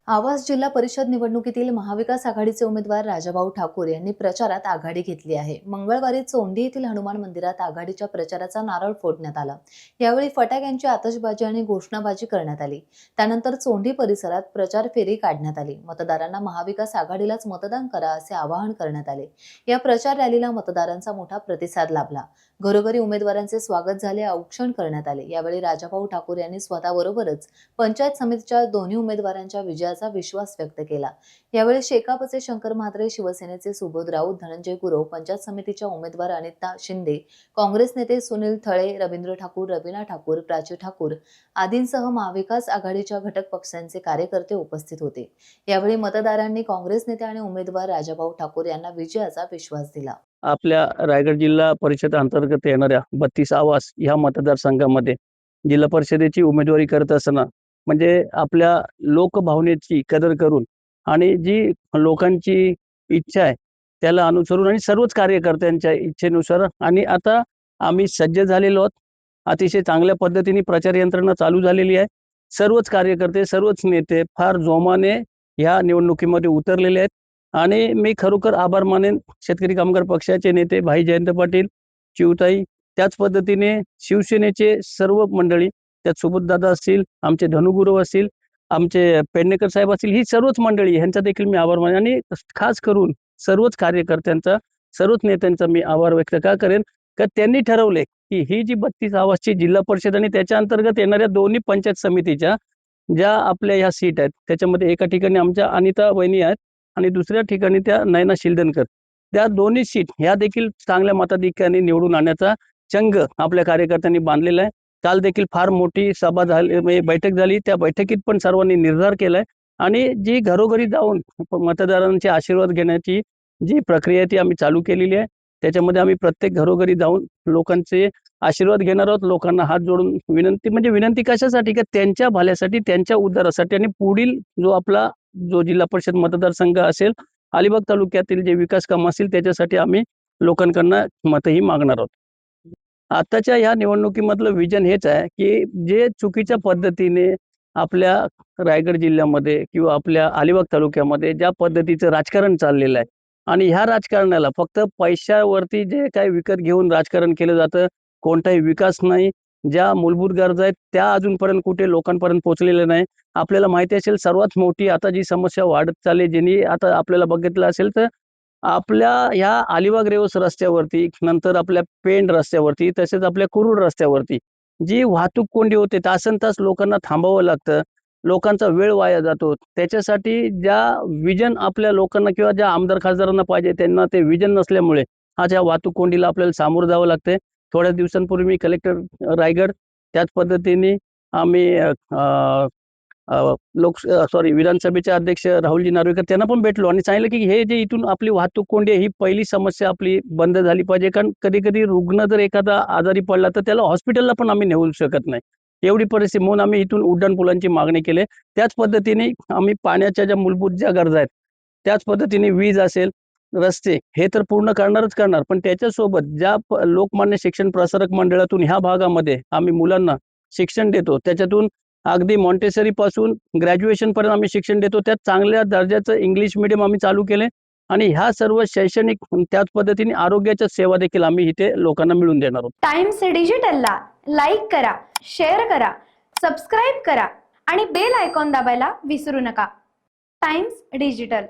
आवास जिल्हा परिषद निवडणुकीतील महाविकास आघाडीचे उमेदवार राजाभाऊ ठाकूर यांनी प्रचारात आघाडी घेतली आहे. मंगळवारी चोंडी येथील हनुमान मंदिरात आघाडीच्या प्रचाराचा नारळ फोडण्यात आला. यावेळी फटाक्यांची आतषबाजी आणि घोषणाबाजी करण्यात आली. त्यानंतर चोंडी परिसरात प्रचार फेरी काढण्यात आली. मतदारांना महाविकास आघाडीलाच मतदान करा असे आवाहन करण्यात आले. या प्रचार रॅलीला मतदारांचा मोठा प्रतिसाद लाभला. घरोघरी उमेदवारांचे स्वागत झाले, औक्षण करण्यात आले. यावेळी राजाभाऊ ठाकूर यांनी स्वतःबरोबरच पंचायत समितीच्या दोन्ही उमेदवारांच्या विजयाचा विश्वास व्यक्त केला. यावेळी शेकापचे शंकर म्हात्रे, शिवसेनेचे सुबोध राऊत, धनंजय गुरव, पंचायत समितीच्या उमेदवार अनिता शिंदे, काँग्रेस नेते सुनील थळे, रवींद्र ठाकूर, रवीना ठाकूर, प्राची ठाकूर आदींसह महाविकास आघाडीच्या घटक पक्षांचे कार्यकर्ते उपस्थित होते. यावेळी मतदारांनी काँग्रेस नेते आणि उमेदवार राजाभाऊ ठाकूर यांना विजयाचा विश्वास दिला. आपल्या रायगड जिल्हा परिषद अंतर्गत येणाऱ्या 32 आवास ह्या मतदारसंघामध्ये जिल्हा परिषदेची उमेदवारी करत असताना म्हणजे आपल्या लोकभावनेची कदर करून आणि जी लोकांची इच्छा आहे त्याला अनुसरून आणि सर्वच कार्यकर्त्यांच्या इच्छेनुसार आणि आता आम्ही सज्ज झालेलो आहोत. अतिशय चांगल्या पद्धतीने प्रचार यंत्रणा चालू झालेली आहे. सर्वच कार्यकर्ते, सर्वच नेते फार जोमाने ह्या निवडणुकीमध्ये उतरलेले आहेत आणि मी खरोखर आभार मानेन शेतकरी कामगार पक्षाचे नेते भाई जयंत पाटील, चिवताई, त्याच पद्धतीने शिवसेनेचे सर्व मंडळी, त्यात सुबोधदादा असतील, आमचे धनुगुरव असतील, आमचे पेडणेकर साहेब असतील, ही सर्वच मंडळी ह्यांचा देखील मी आभार मानेन आणि खास करून सर्वच कार्यकर्त्यांचा, सर्वच नेत्यांचा मी आभार व्यक्त का करेन का त्यांनी ठरवले की ही जी 32 आवासची जिल्हा परिषद आणि त्याच्या अंतर्गत येणाऱ्या दोन्ही पंचायत समितीच्या ज्या आपल्या ह्या सीट आहेत त्याच्यामध्ये एका ठिकाणी आमच्या अनिता वहिनी आहेत आणि दुसऱ्या ठिकाणी त्या नयना शिल्दनकर, त्या दोन्ही सीट ह्या देखील चांगल्या मताधिक्याने निवडून आणण्याचा चंग आपल्या कार्यकर्त्यांनी बांधलेला आहे. काल देखील फार मोठी सभा झाली, म्हणजे बैठक झाली. त्या बैठकीत पण सर्वांनी निर्धार केलाय आणि जी घरोघरी जाऊन मतदारांचे आशीर्वाद घेण्याची जी प्रक्रिया आहे ती आम्ही चालू केलेली आहे. त्याच्यामध्ये आम्ही प्रत्येक घरोघरी जाऊन लोकांचे आशीर्वाद घेणार आहोत. लोकांना हात जोडून विनंती, म्हणजे विनंती कशासाठी का त्यांच्या भल्यासाठी, त्यांच्या उद्धारासाठी आणि पुढील जो जिल्हा परिषद मतदारसंघ असेल, अलिबाग तालुक्यातील जे विकास काम असतील त्याच्यासाठी आम्ही लोकांकडनं मतही मागणार आहोत. आताच्या ह्या निवडणुकीमधलं विजन हेच आहे की जे चुकीच्या पद्धतीने आपल्या रायगड जिल्ह्यामध्ये किंवा आपल्या अलिबाग तालुक्यामध्ये ज्या पद्धतीचं राजकारण चाललेलं आहे आणि ह्या राजकारणाला फक्त पैशावरती जे काही विकत घेऊन राजकारण केलं जातं, कोणताही विकास नाही, ज्या मूलभूत गरजा आहेत त्या अजूनपर्यंत कुठे लोकांपर्यंत पोहोचलेल्या नाही. आपल्याला माहिती असेल सर्वात मोठी आता जी समस्या वाढत चालली, ज्यांनी आता आपल्याला बघितलं असेल तर आपल्या ह्या अलिबाग रेवस रस्त्यावरती, नंतर आपल्या पेंड रस्त्यावरती, तसेच आपल्या कुरुड रस्त्यावरती जी वाहतूक कोंडी होते, तासनतास लोकांना थांबावं लागतं, लोकांचा वेळ वाया जातो. त्याच्यासाठी ज्या विजन आपल्या लोकांना किंवा ज्या आमदार खासदारांना पाहिजे त्यांना ते विजन नसल्यामुळे आज या वाहतूक कोंडीला आपल्याला सामोरं जावं लागतंय. थोड्या दिवसांपूर्वी मी कलेक्टर रायगड, त्याच पद्धतीने आम्ही विधानसभेचे अध्यक्ष राहुलजी नार्वेकर त्यांना पण भेटलो आणि सांगितलं की हे जे इथून आपली वाहतूक कोंडी आहे ही पहिली समस्या आपली बंद झाली पाहिजे. कारण कधी-कधी रुग्ण जर एखादा आजारी पडला तर त्याला हॉस्पिटलला पण आम्ही नेऊ शकत नाही. एवढी परिस्थिती म्हणून आम्ही इथून उड्डाणपुलांची मागणी केली. त्याच पद्धतीने आम्ही पाण्याच्या ज्या मूलभूत ज्या गरजा आहेत, त्याच पद्धतीने वीज असेल, रस्ते हे तर पूर्ण करणारच करणार. पण त्याच्यासोबत ज्या लोकमान्य शिक्षण प्रसारक मंडळातून ह्या भागामध्ये आम्ही मुलांना शिक्षण देतो, त्याच्यातून अगदी मॉन्टेसरी पासून ग्रॅज्युएशन पर्यंत आम्ही शिक्षण देतो. त्यात चांगल्या दर्जाचं इंग्लिश मीडियम आम्ही चालू केले आणि ह्या सर्व शैक्षणिक त्याच पद्धतीने आरोग्याच्या सेवा देखील आम्ही इथे लोकांना मिळवून देणार आहोत. टाइम्स डिजिटलला लाईक करा, शेअर करा, सबस्क्राईब करा आणि बेल आयकॉन दाबायला विसरू नका. Times digital.